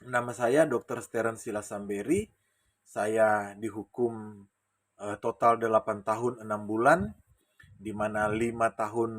Nama saya Dr. Steren Silasamberi. Saya dihukum total 8 tahun 6 bulan, di mana 5 tahun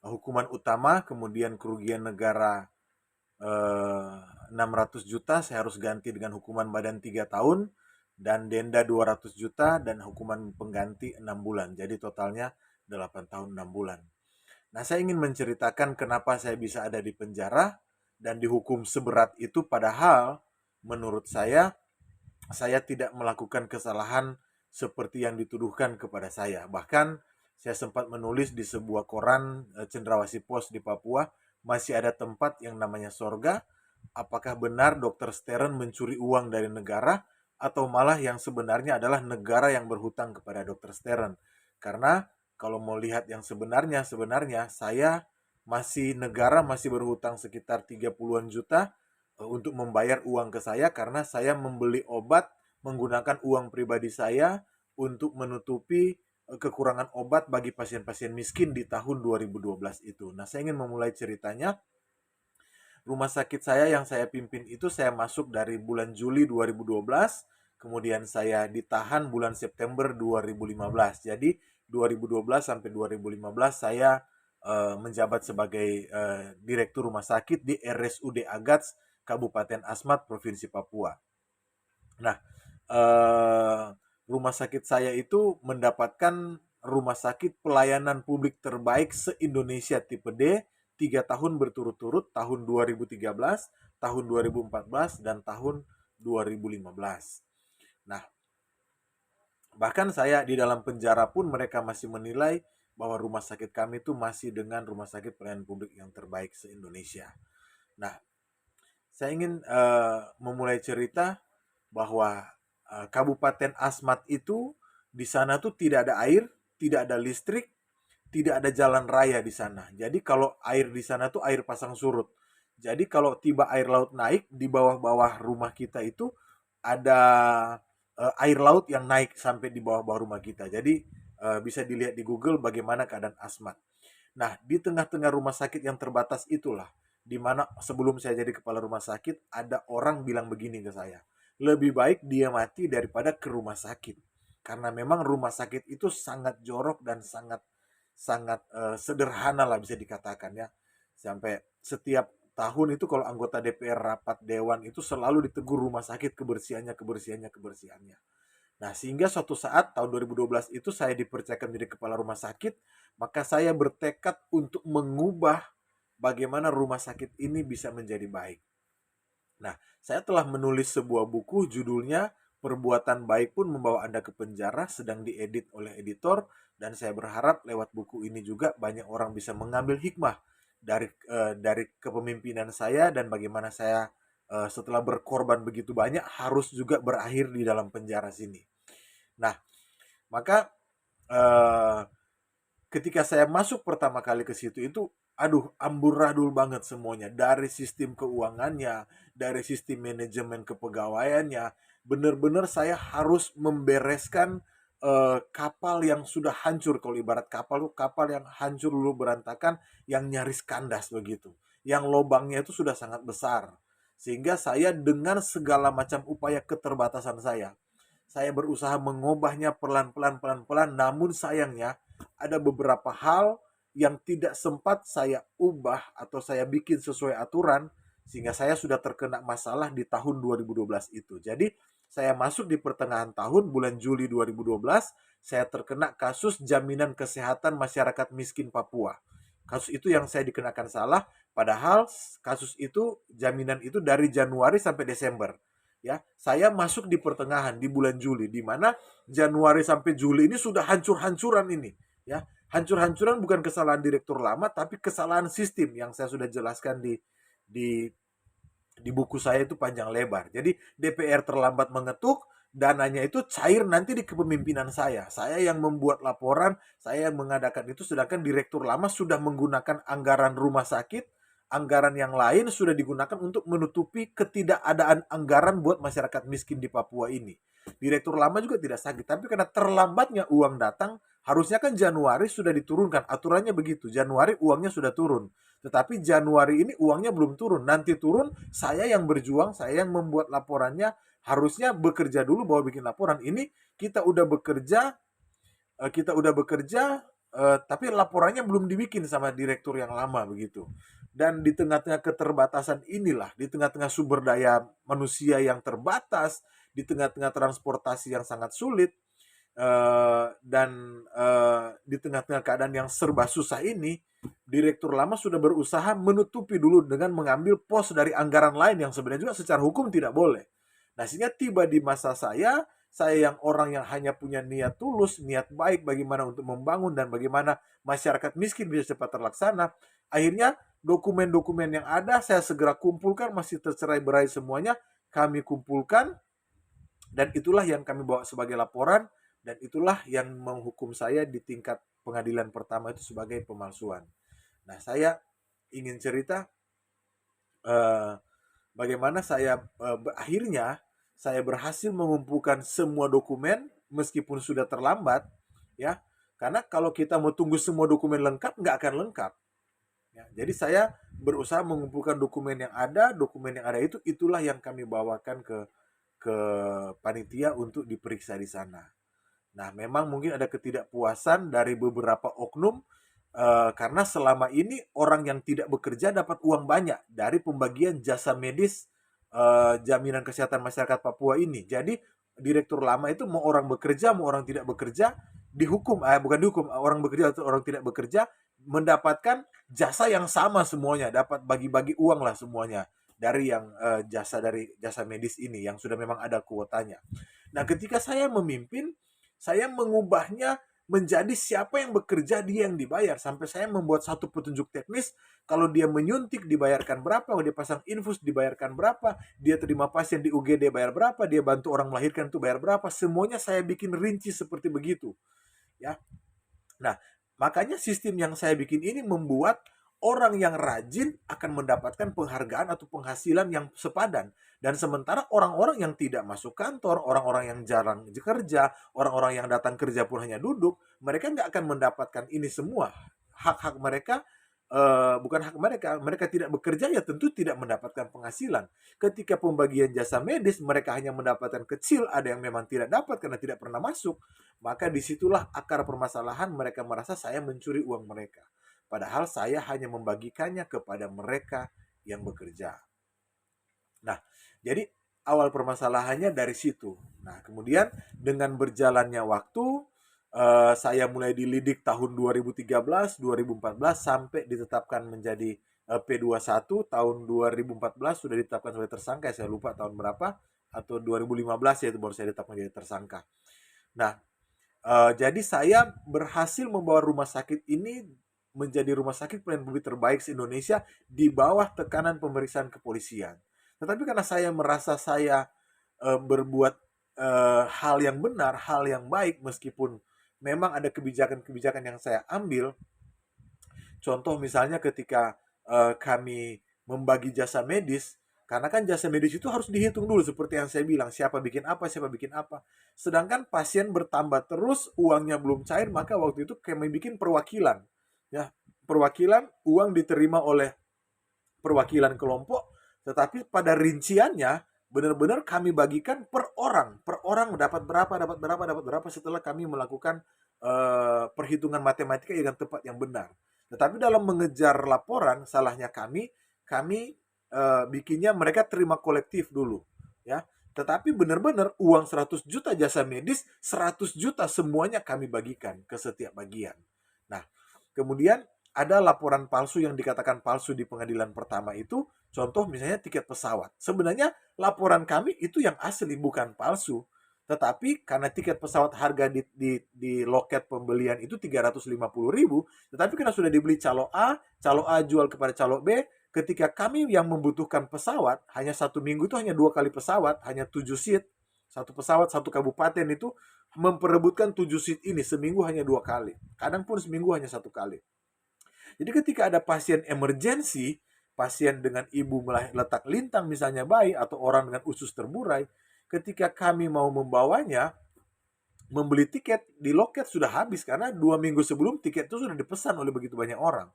hukuman utama, kemudian kerugian negara 600 juta, saya harus ganti dengan hukuman badan 3 tahun, dan denda 200 juta, dan hukuman pengganti 6 bulan. Jadi totalnya 8 tahun 6 bulan. Nah, saya ingin menceritakan kenapa saya bisa ada di penjara dan dihukum seberat itu, padahal menurut saya tidak melakukan kesalahan seperti yang dituduhkan kepada saya. Bahkan saya sempat menulis di sebuah koran Cendrawasih Pos di Papua, masih ada tempat yang namanya sorga. Apakah benar Dr. Steren mencuri uang dari negara, atau malah yang sebenarnya adalah negara yang berhutang kepada Dr. Steren? Karena kalau mau lihat yang sebenarnya saya negara masih berhutang sekitar 30-an juta untuk membayar uang ke saya, karena saya membeli obat menggunakan uang pribadi saya untuk menutupi kekurangan obat bagi pasien-pasien miskin di tahun 2012 itu. Nah, saya ingin memulai ceritanya. Rumah sakit saya yang saya pimpin itu saya masuk dari bulan Juli 2012, kemudian saya ditahan bulan September 2015. Jadi 2012 sampai 2015 saya menjabat sebagai direktur rumah sakit di RSUD Agats, Kabupaten Asmat, Provinsi Papua. Nah, eh, rumah sakit saya itu mendapatkan rumah sakit pelayanan publik terbaik se-Indonesia tipe D 3 tahun berturut-turut, tahun 2013, tahun 2014, dan tahun 2015. Nah, bahkan saya di dalam penjara pun mereka masih menilai bahwa rumah sakit kami itu masih dengan rumah sakit pelayanan publik yang terbaik se-Indonesia. Nah, saya ingin memulai cerita bahwa Kabupaten Asmat itu di sana tuh tidak ada air, tidak ada listrik, tidak ada jalan raya di sana. Jadi kalau air di sana tuh air pasang surut. Jadi kalau tiba air laut naik, di bawah-bawah rumah kita itu ada air laut yang naik sampai di bawah-bawah rumah kita. Jadi bisa dilihat di Google bagaimana keadaan Asmat. Nah, di tengah-tengah rumah sakit yang terbatas itulah, di mana sebelum saya jadi kepala rumah sakit, ada orang bilang begini ke saya, lebih baik dia mati daripada ke rumah sakit. Karena memang rumah sakit itu sangat jorok dan sangat sangat sederhana lah bisa dikatakan ya. Sampai setiap tahun itu kalau anggota DPR rapat dewan itu selalu ditegur rumah sakit, kebersihannya, kebersihannya, kebersihannya. Nah, sehingga suatu saat tahun 2012 itu saya dipercayakan menjadi kepala rumah sakit, maka saya bertekad untuk mengubah bagaimana rumah sakit ini bisa menjadi baik. Nah, saya telah menulis sebuah buku judulnya Perbuatan Baik Pun Membawa Anda ke Penjara, sedang diedit oleh editor, dan saya berharap lewat buku ini juga banyak orang bisa mengambil hikmah dari kepemimpinan saya, dan bagaimana saya setelah berkorban begitu banyak harus juga berakhir di dalam penjara sini. Nah, maka eh, ketika saya masuk pertama kali ke situ itu, aduh, amburadul banget semuanya, dari sistem keuangannya, dari sistem manajemen kepegawaiannya. Benar-benar saya harus membereskan kapal yang sudah hancur. Kalau ibarat kapal tuh, kapal yang hancur dulu berantakan, yang nyaris kandas begitu, yang lubangnya itu sudah sangat besar, sehingga saya dengan segala macam upaya keterbatasan saya berusaha mengubahnya pelan-pelan, pelan-pelan. Namun sayangnya ada beberapa hal yang tidak sempat saya ubah atau saya bikin sesuai aturan, sehingga saya sudah terkena masalah di tahun 2012 itu. Jadi saya masuk di pertengahan tahun, bulan Juli 2012, saya terkena kasus jaminan kesehatan masyarakat miskin Papua. Kasus itu yang saya dikenakan salah, padahal kasus itu, jaminan itu dari Januari sampai Desember. Ya, saya masuk di pertengahan di bulan Juli, di mana Januari sampai Juli ini sudah hancur-hancuran ini, ya. Hancur-hancuran bukan kesalahan direktur lama, tapi kesalahan sistem yang saya sudah jelaskan di di buku saya itu panjang lebar. Jadi DPR terlambat mengetuk, dananya itu cair nanti di kepemimpinan saya. Saya yang membuat laporan, saya yang mengadakan itu, sedangkan direktur lama sudah menggunakan anggaran rumah sakit, anggaran yang lain sudah digunakan untuk menutupi ketidakadaan anggaran buat masyarakat miskin di Papua ini. Direktur lama juga tidak sakit, tapi karena terlambatnya uang datang, harusnya kan Januari sudah diturunkan. Aturannya begitu, Januari uangnya sudah turun. Tetapi Januari ini uangnya belum turun. Nanti turun, saya yang berjuang, saya yang membuat laporannya, harusnya bekerja dulu baru bikin laporan. Ini kita udah bekerja, tapi laporannya belum dibikin sama direktur yang lama begitu. Dan di tengah-tengah keterbatasan inilah, di tengah-tengah sumber daya manusia yang terbatas, di tengah-tengah transportasi yang sangat sulit, dan di tengah-tengah keadaan yang serba susah ini, direktur lama sudah berusaha menutupi dulu dengan mengambil pos dari anggaran lain yang sebenarnya juga secara hukum tidak boleh. Nah, sehingga tiba di masa saya yang orang yang hanya punya niat tulus, niat baik bagaimana untuk membangun dan bagaimana masyarakat miskin bisa cepat terlaksana, akhirnya dokumen-dokumen yang ada saya segera kumpulkan, masih tercerai-berai semuanya, kami kumpulkan, dan itulah yang kami bawa sebagai laporan, dan itulah yang menghukum saya di tingkat pengadilan pertama itu sebagai pemalsuan. Nah, saya ingin cerita eh, bagaimana akhirnya saya berhasil mengumpulkan semua dokumen meskipun sudah terlambat, ya. Karena kalau kita mau tunggu semua dokumen lengkap, nggak akan lengkap. Ya, jadi saya berusaha mengumpulkan dokumen yang ada itu itulah yang kami bawakan ke panitia untuk diperiksa di sana. Nah, memang mungkin ada ketidakpuasan dari beberapa oknum karena selama ini orang yang tidak bekerja dapat uang banyak dari pembagian jasa medis jaminan kesehatan masyarakat Papua ini. Jadi direktur lama itu mau orang bekerja, mau orang tidak bekerja dihukum, bukan dihukum, orang bekerja atau orang tidak bekerja mendapatkan jasa yang sama semuanya, dapat bagi-bagi uang lah semuanya dari yang dari jasa medis ini yang sudah memang ada kuotanya. Nah, ketika saya memimpin, saya mengubahnya menjadi siapa yang bekerja dia yang dibayar, sampai saya membuat satu petunjuk teknis. Kalau dia menyuntik dibayarkan berapa, kalau dia pasang infus dibayarkan berapa, dia terima pasien di UGD bayar berapa, dia bantu orang melahirkan itu bayar berapa, semuanya saya bikin rinci seperti begitu, ya. Nah, makanya sistem yang saya bikin ini membuat orang yang rajin akan mendapatkan penghargaan atau penghasilan yang sepadan. Dan sementara orang-orang yang tidak masuk kantor, orang-orang yang jarang kerja, orang-orang yang datang kerja pun hanya duduk, mereka nggak akan mendapatkan ini semua. Hak-hak mereka, bukan hak mereka, mereka tidak bekerja ya tentu tidak mendapatkan penghasilan. Ketika pembagian jasa medis, mereka hanya mendapatkan kecil, ada yang memang tidak dapat karena tidak pernah masuk. Maka disitulah akar permasalahan, mereka merasa saya mencuri uang mereka. Padahal saya hanya membagikannya kepada mereka yang bekerja. Nah, jadi awal permasalahannya dari situ. Nah, kemudian dengan berjalannya waktu, saya mulai dilidik tahun 2013, 2014 sampai ditetapkan menjadi P21 tahun 2014 sudah ditetapkan sebagai tersangka, saya lupa tahun berapa, atau 2015 ya itu baru saya ditetapkan menjadi tersangka. Nah, jadi saya berhasil membawa rumah sakit ini menjadi rumah sakit pelayanan publik terbaik se-Indonesia di bawah tekanan pemeriksaan kepolisian. Tetapi karena saya merasa saya berbuat hal yang benar, hal yang baik, meskipun memang ada kebijakan-kebijakan yang saya ambil. Contoh misalnya ketika kami membagi jasa medis, karena kan jasa medis itu harus dihitung dulu seperti yang saya bilang, siapa bikin apa, siapa bikin apa. Sedangkan pasien bertambah terus, uangnya belum cair, maka waktu itu kami bikin perwakilan. Ya, perwakilan, uang diterima oleh perwakilan kelompok, tetapi pada rinciannya benar-benar kami bagikan per orang dapat berapa, dapat berapa, dapat berapa setelah kami melakukan perhitungan matematika yang tepat, yang benar. Tetapi dalam mengejar laporan, salahnya kami bikinnya mereka terima kolektif dulu, ya. Tetapi benar-benar uang 100 juta jasa medis, 100 juta semuanya kami bagikan ke setiap bagian. Nah, kemudian ada laporan palsu yang dikatakan palsu di pengadilan pertama itu, contoh misalnya tiket pesawat. Sebenarnya laporan kami itu yang asli, bukan palsu. Tetapi karena tiket pesawat harga di loket pembelian itu 350.000, tetapi karena sudah dibeli calo A jual kepada calo B, ketika kami yang membutuhkan pesawat, hanya 1 minggu itu hanya 2 kali pesawat, hanya 7 seat, satu pesawat, satu kabupaten itu memperebutkan 7 seat ini, seminggu hanya 2 kali. Kadang pun seminggu hanya 1 kali. Jadi ketika ada pasien emergensi, pasien dengan ibu letak lintang misalnya bayi, atau orang dengan usus terburai, ketika kami mau membawanya, membeli tiket di loket sudah habis karena 2 minggu sebelum tiket itu sudah dipesan oleh begitu banyak orang.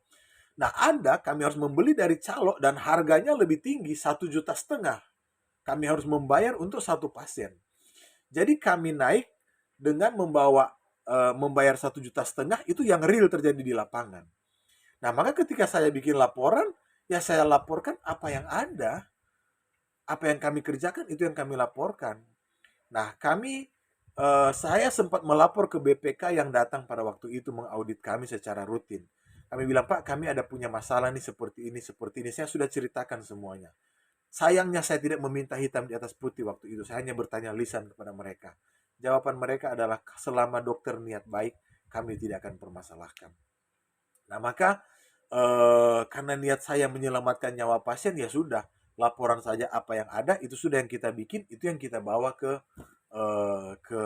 Nah, ada kami harus membeli dari calo dan harganya lebih tinggi, 1,5 juta. Kami harus membayar untuk satu pasien. Jadi kami naik dengan membayar 1,5 juta, itu yang real terjadi di lapangan. Nah, maka ketika saya bikin laporan, ya saya laporkan apa yang ada, apa yang kami kerjakan itu yang kami laporkan. Nah, saya sempat melapor ke BPK yang datang pada waktu itu mengaudit kami secara rutin. Kami bilang, Pak, kami ada punya masalah nih seperti ini, seperti ini. Saya sudah ceritakan semuanya. Sayangnya saya tidak meminta hitam di atas putih waktu itu. Saya hanya bertanya lisan kepada mereka. Jawaban mereka adalah selama dokter niat baik, kami tidak akan permasalahkan. Nah, maka karena niat saya menyelamatkan nyawa pasien, ya sudah, laporan saja apa yang ada, itu sudah yang kita bikin, itu yang kita bawa ke eh, ke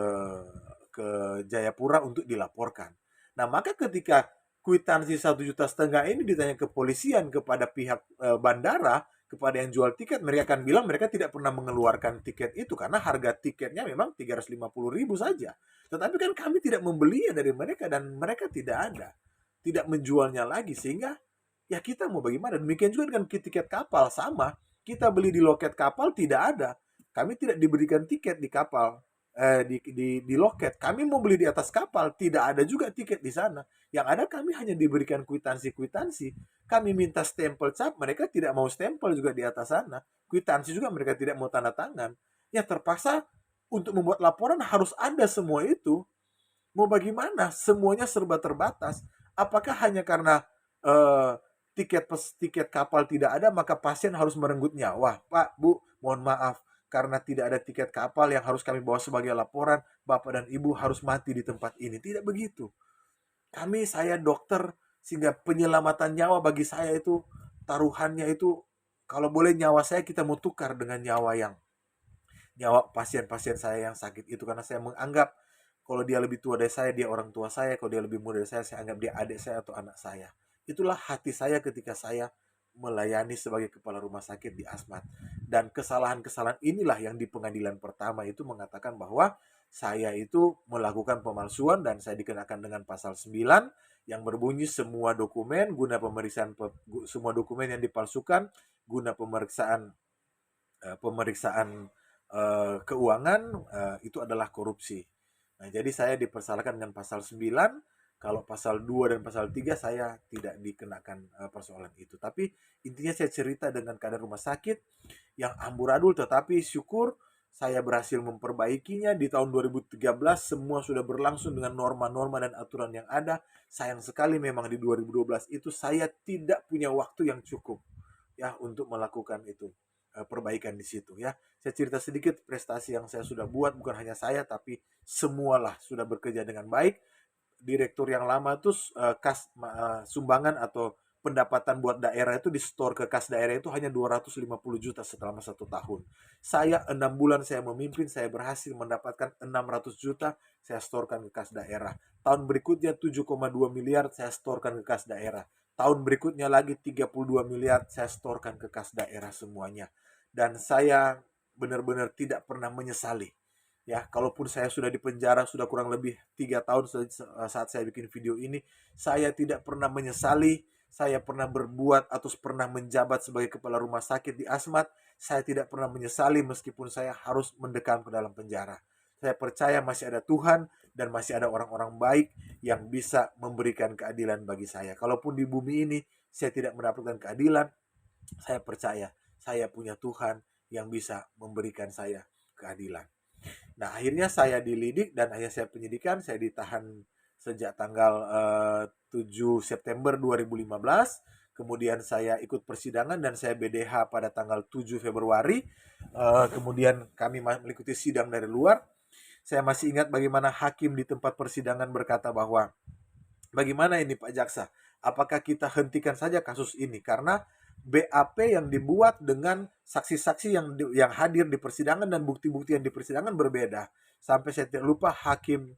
ke Jayapura untuk dilaporkan. Nah, maka ketika kwitansi 1,5 juta ini ditanya kepolisian kepada pihak bandara, kepada yang jual tiket, mereka akan bilang mereka tidak pernah mengeluarkan tiket itu karena harga tiketnya memang 350.000 saja. Tetapi kan kami tidak membelinya dari mereka dan mereka tidak menjualnya lagi, sehingga ya kita mau bagaimana. Demikian juga dengan tiket kapal, sama, kita beli di loket kapal tidak ada, kami tidak diberikan tiket di kapal, di loket. Kami mau beli di atas kapal, tidak ada juga tiket di sana. Yang ada kami hanya diberikan kwitansi. Kami minta stempel cap, mereka tidak mau stempel juga di atas sana. Kwitansi juga mereka tidak mau tanda tangan. Ya terpaksa untuk membuat laporan harus ada semua itu. Mau bagaimana? Semuanya serba terbatas. Apakah hanya karena eh, tiket kapal tidak ada maka pasien harus merenggut nyawa? Pak, Bu, mohon maaf, karena tidak ada tiket kapal yang harus kami bawa sebagai laporan, Bapak dan Ibu harus mati di tempat ini. Tidak begitu. Saya dokter, sehingga penyelamatan nyawa bagi saya itu taruhannya itu, kalau boleh nyawa saya kita mau tukar dengan nyawa pasien-pasien saya yang sakit itu, karena saya menganggap kalau dia lebih tua dari saya, dia orang tua saya. Kalau dia lebih muda dari saya anggap dia adik saya atau anak saya. Itulah hati saya ketika saya melayani sebagai kepala rumah sakit di Asmat. Dan kesalahan-kesalahan inilah yang di pengadilan pertama itu mengatakan bahwa saya itu melakukan pemalsuan dan saya dikenakan dengan pasal 9 yang berbunyi semua dokumen semua dokumen yang dipalsukan guna pemeriksaan keuangan itu adalah korupsi. Nah, jadi saya dipersalahkan dengan pasal 9, kalau pasal 2 dan pasal 3 saya tidak dikenakan persoalan itu. Tapi intinya saya cerita dengan keadaan rumah sakit yang amburadul, tetapi syukur saya berhasil memperbaikinya. Di tahun 2013 semua sudah berlangsung dengan norma-norma dan aturan yang ada. Sayang sekali memang di 2012 itu saya tidak punya waktu yang cukup ya untuk melakukan itu perbaikan di situ ya. Saya cerita sedikit prestasi yang saya sudah buat, bukan hanya saya tapi semualah sudah bekerja dengan baik. Direktur yang lama itu sumbangan atau pendapatan buat daerah itu di store ke kas daerah itu hanya 250 juta selama 1 tahun. Saya 6 bulan saya memimpin, saya berhasil mendapatkan 600 juta, saya storekan ke kas daerah. Tahun berikutnya 7,2 miliar saya storekan ke kas daerah. Tahun berikutnya lagi 32 miliar saya storekan ke kas daerah semuanya. Dan saya benar-benar tidak pernah menyesali. Ya, kalaupun saya sudah di penjara sudah kurang lebih 3 tahun saat saya bikin video ini, saya tidak pernah menyesali. Saya pernah berbuat atau pernah menjabat sebagai kepala rumah sakit di Asmat. Saya tidak pernah menyesali meskipun saya harus mendekam ke dalam penjara. Saya percaya masih ada Tuhan dan masih ada orang-orang baik yang bisa memberikan keadilan bagi saya. Kalaupun di bumi ini saya tidak mendapatkan keadilan, saya percaya saya punya Tuhan yang bisa memberikan saya keadilan. Nah, akhirnya saya dilidik dan akhirnya saya penyidikan. Saya ditahan sejak tanggal 7 September 2015. Kemudian saya ikut persidangan dan saya BDH pada tanggal 7 Februari. Kemudian kami mengikuti sidang dari luar. Saya masih ingat bagaimana hakim di tempat persidangan berkata bahwa, bagaimana ini Pak Jaksa? Apakah kita hentikan saja kasus ini? Karena BAP yang dibuat dengan saksi-saksi yang hadir di persidangan dan bukti-bukti yang di persidangan berbeda. Sampai saya tidak lupa hakim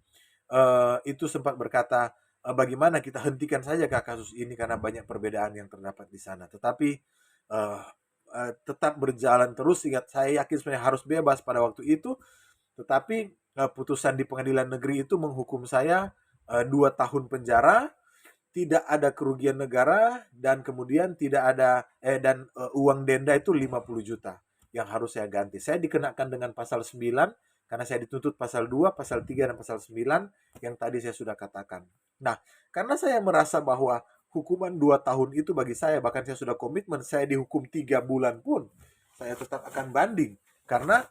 itu sempat berkata, bagaimana kita hentikan saja kasus ini karena banyak perbedaan yang terdapat di sana. Tetapi tetap berjalan terus sehingga saya yakin sebenarnya harus bebas pada waktu itu. Tetapi putusan di pengadilan negeri itu menghukum saya 2 tahun penjara, tidak ada kerugian negara, dan kemudian tidak ada uang denda itu 50 juta yang harus saya ganti. Saya dikenakan dengan pasal 9 karena saya dituntut pasal 2, pasal 3 dan pasal 9 yang tadi saya sudah katakan. Nah, karena saya merasa bahwa hukuman 2 tahun itu bagi saya, bahkan saya sudah komitmen, saya dihukum 3 bulan pun saya tetap akan banding. Karena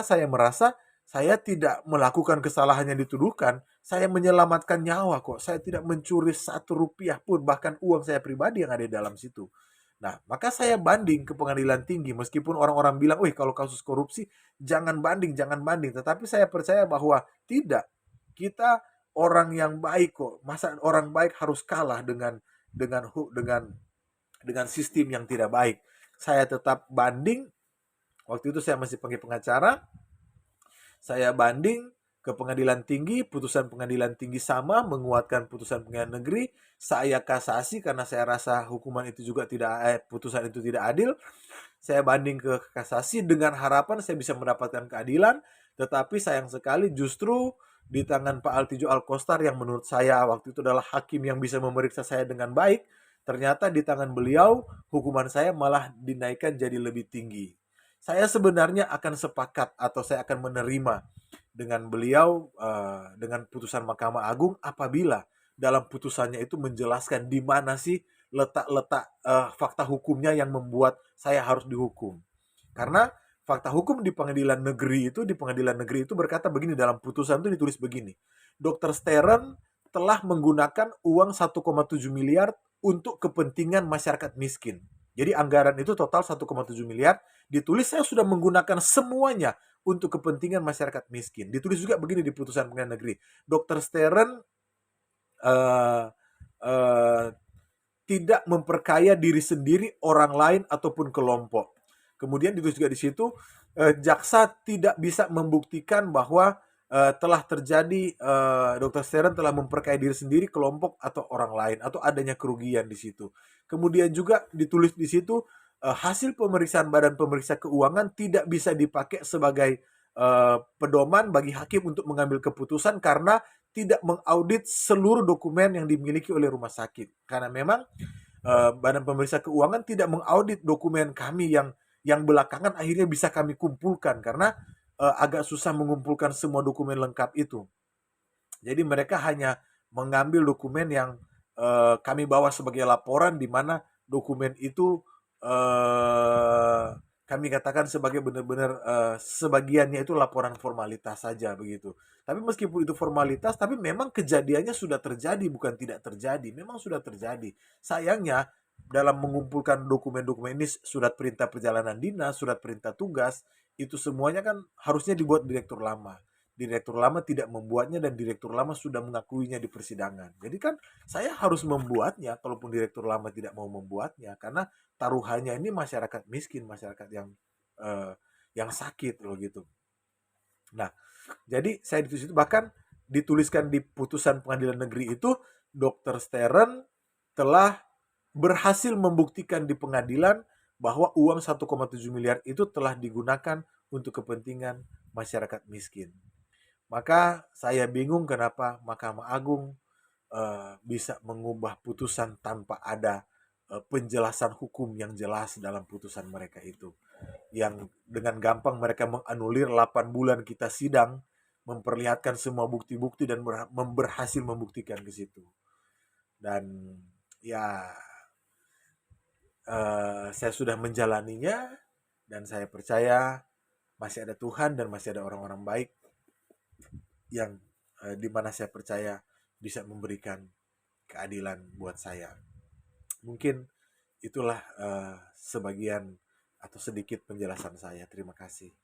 saya merasa saya tidak melakukan kesalahan yang dituduhkan. Saya menyelamatkan nyawa kok. Saya tidak mencuri 1 rupiah pun, bahkan uang saya pribadi yang ada di dalam situ. Nah, maka saya banding ke pengadilan tinggi. Meskipun orang-orang bilang, wih kalau kasus korupsi, jangan banding, jangan banding. Tetapi saya percaya bahwa tidak. Kita orang yang baik kok. Masa orang baik harus kalah dengan sistem yang tidak baik. Saya tetap banding. Waktu itu saya masih panggil pengacara. Saya banding ke pengadilan tinggi, putusan pengadilan tinggi sama, menguatkan putusan pengadilan negeri. Saya kasasi karena saya rasa hukuman itu juga putusan itu tidak adil. Saya banding ke kasasi dengan harapan saya bisa mendapatkan keadilan. Tetapi sayang sekali justru di tangan Pak Altijo Alkostar yang menurut saya waktu itu adalah hakim yang bisa memeriksa saya dengan baik, ternyata di tangan beliau hukuman saya malah dinaikkan jadi lebih tinggi. Saya sebenarnya akan sepakat atau saya akan menerima dengan beliau dengan putusan Mahkamah Agung apabila dalam putusannya itu menjelaskan di mana sih letak-letak fakta hukumnya yang membuat saya harus dihukum. Karena fakta hukum di pengadilan negeri itu berkata begini, dalam putusan itu ditulis begini. Dr. Stern telah menggunakan uang 1,7 miliar untuk kepentingan masyarakat miskin. Jadi anggaran itu total 1,7 miliar, ditulis saya sudah menggunakan semuanya untuk kepentingan masyarakat miskin. Ditulis juga begini di putusan pengadilan negeri. Dr. Stern tidak memperkaya diri sendiri, orang lain ataupun kelompok. Kemudian ditulis juga di situ, jaksa tidak bisa membuktikan bahwa telah terjadi Dr. Stern telah memperkaya diri sendiri, kelompok atau orang lain atau adanya kerugian di situ. Kemudian juga ditulis di situ hasil pemeriksaan Badan Pemeriksa Keuangan tidak bisa dipakai sebagai pedoman bagi hakim untuk mengambil keputusan karena tidak mengaudit seluruh dokumen yang dimiliki oleh rumah sakit. Karena memang Badan Pemeriksa Keuangan tidak mengaudit dokumen kami yang belakangan akhirnya bisa kami kumpulkan karena agak susah mengumpulkan semua dokumen lengkap itu. Jadi mereka hanya mengambil dokumen yang kami bawa sebagai laporan, di mana dokumen itu kami katakan sebagai benar-benar sebagiannya itu laporan formalitas saja begitu. Tapi meskipun itu formalitas, tapi memang kejadiannya sudah terjadi, bukan tidak terjadi, memang sudah terjadi. Sayangnya dalam mengumpulkan dokumen-dokumen ini, surat perintah perjalanan dinas, surat perintah tugas, itu semuanya kan harusnya dibuat direktur lama. Direktur lama tidak membuatnya dan direktur lama sudah mengakuinya di persidangan. Jadi kan saya harus membuatnya kalaupun direktur lama tidak mau membuatnya, karena taruhannya ini masyarakat miskin, masyarakat yang sakit loh gitu. Nah, jadi saya di situ bahkan dituliskan di putusan pengadilan negeri itu, Dr. Stern telah berhasil membuktikan di pengadilan bahwa uang 1,7 miliar itu telah digunakan untuk kepentingan masyarakat miskin. Maka saya bingung kenapa Mahkamah Agung bisa mengubah putusan tanpa ada penjelasan hukum yang jelas dalam putusan mereka itu. Yang dengan gampang mereka menganulir 8 bulan kita sidang, memperlihatkan semua bukti-bukti dan berhasil membuktikan ke situ. Dan ya saya sudah menjalaninya dan saya percaya masih ada Tuhan dan masih ada orang-orang baik yang di mana saya percaya bisa memberikan keadilan buat saya. Mungkin itulah sebagian atau sedikit penjelasan saya. Terima kasih.